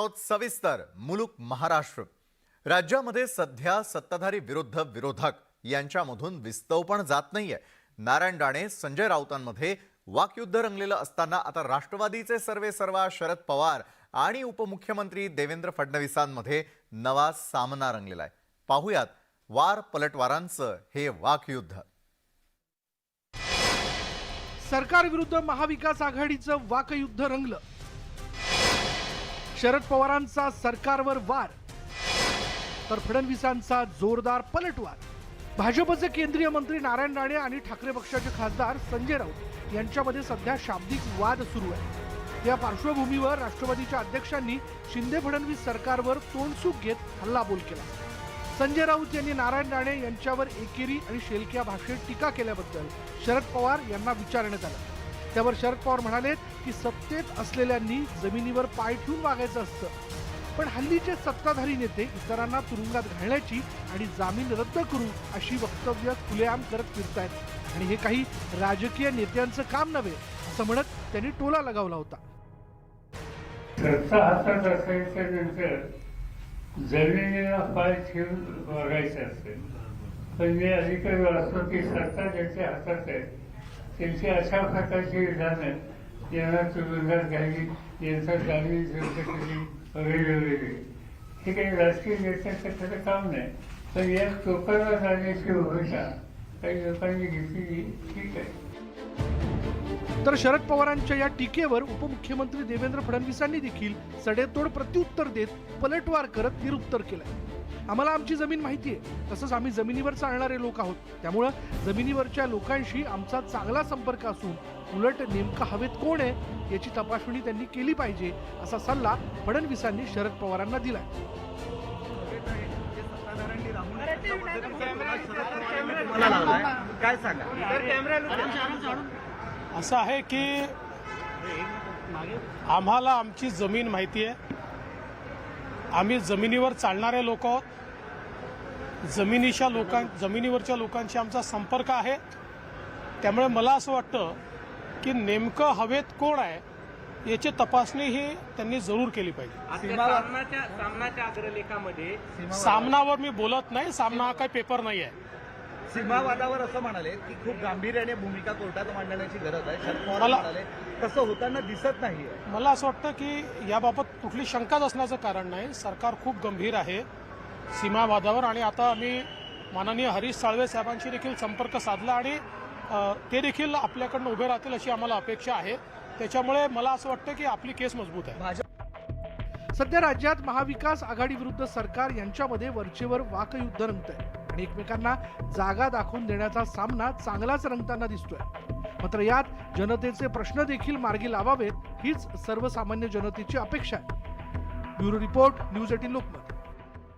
आहोत सविस्तर मुलुक महाराष्ट्र। राज्यामध्ये सध्या सत्ताधारी विरुद्ध विरोधक यांच्यामधून विस्तव पण जात नाहीये। नारायण राणे संजय राऊतांमध्ये वाकयुद्ध रंगलेलं असताना आता राष्ट्रवादीचे सर्वेसर्वा शरद पवार आणि उपमुख्यमंत्री देवेंद्र फडणवीसांमध्ये नवा सामना रंगलेला आहे। पाहूयात वार पलटवारांचं हे वाकयुद्ध। सरकार विरुद्ध महाविकास आघाडीचं वाकयुद्ध रंगलं। शरद पवारांचा सरकारवर वार तर फडणवीसांचा जोरदार पलटवार। भाजपचे केंद्रीय मंत्री नारायण राणे आणि ठाकरे पक्षाचे खासदार संजय राऊत यांच्यामध्ये सध्या शाब्दिक वाद सुरू आहे। या पार्श्वभूमीवर राष्ट्रवादीच्या अध्यक्षांनी शिंदे फडणवीस सरकारवर तोंडसूक घेत हल्लाबोल केला। संजय राऊत यांनी नारायण राणे यांच्यावर एकेरी आणि शेलक्या भाषेत टीका केल्याबद्दल शरद पवार यांना विचारण्यात आलं। त्यावर शरद पवार म्हणाले की सत्तेत असलेल्यांनी जमिनीवर पाय ठेवून वागायचं असतं, पण हल्लीचे सत्ताधारी नेते इतरांना तुरुंगात घालण्याची आणि जामीन रद्द करू अशी वक्तव्य खुलेआम करत फिरतायत आणि हे काही राजकीय नेत्यांचं काम नव्हे असं म्हणत त्यांनी टोला लगावला होता। सत्ता हातात असायच्यानंतर जमिनीला पाय ठेवून वागायचं असते, पण जे अधिकारी असतो ती सत्ता ज्यांच्या हातात आहे त्यांची अशा प्रकारची विधानं यांना तुरुंगात घ्यावी, यांचा जामीन रद्द केली वगैरे वगैरे हे काही राजकीय नेत्यांचं खरं काम नाही। पण या टोकाला जाण्याची भूमिका काही लोकांनी घेतली ठीक आहे। तर शरद पवारांच्या या टीकेवर उपमुख्यमंत्री देवेंद्र फडणवीसांनी देखील सडेतोड प्रत्युत्तर देत पलटवार करत निरुत्तर केलंय। आम्हाला आमची जमीन माहिती आहे, तसंच आम्ही जमिनीवर चालणारे लोक आहोत, त्यामुळे जमिनीवरच्या लोकांशी आमचा चांगला संपर्क असून उलट नेमका हवेत कोण आहे याची तपासणी त्यांनी केली पाहिजे असा सल्ला फडणवीसांनी शरद पवारांना दिलाय। असं आहे की आम्हाला आमची जमीन माहिती आहे, आम्ही जमिनीवर चालणारे लोक आहोत, जमिनीवरच्या लोकांशी आमचा संपर्क आहे। त्यामुळे मला असं वाटतं की नेमकं हवेत कोण आहे याची तपासणी ही त्यांनी जरूर केली पाहिजे। सामनाच्या अग्रलेखामध्ये सामनावर मी बोलत नाही, सामना हा काही पेपर नाही आहे। सीमावादावर असं म्हणाले की खूप गांभीर्याने भूमिका कोर्टात मांडण्याची गरज आहे, शरद पवार म्हणाले तसं होताना दिसत नाहीये। मला असं वाटतं की याबाबत कुठली शंकाच असण्याचं कारण नाही। सरकार खूप गंभीर आहे सीमावादावर आणि आता आम्ही माननीय हरीश साळवे साहेबांशी देखील संपर्क साधला आणि ते देखील आपल्याकडनं उभे राहतील अशी आम्हाला अपेक्षा आहे। त्याच्यामुळे मला असं वाटतं की आपली केस मजबूत आहे। सध्या राज्यात महाविकास आघाडी विरुद्ध सरकार यांच्यामध्ये वरचेवर वाकयुद्ध रंगतंय आणि एकमेकांना जागा दाखवून देण्याचा सामना चांगलाच रंगताना दिसतोय। मात्र यात जनतेचे प्रश्न देखील मार्गी लावावेत हीच सर्वसामान्य जनतेची अपेक्षा आहे। Bureau report, news 18 Lokmat.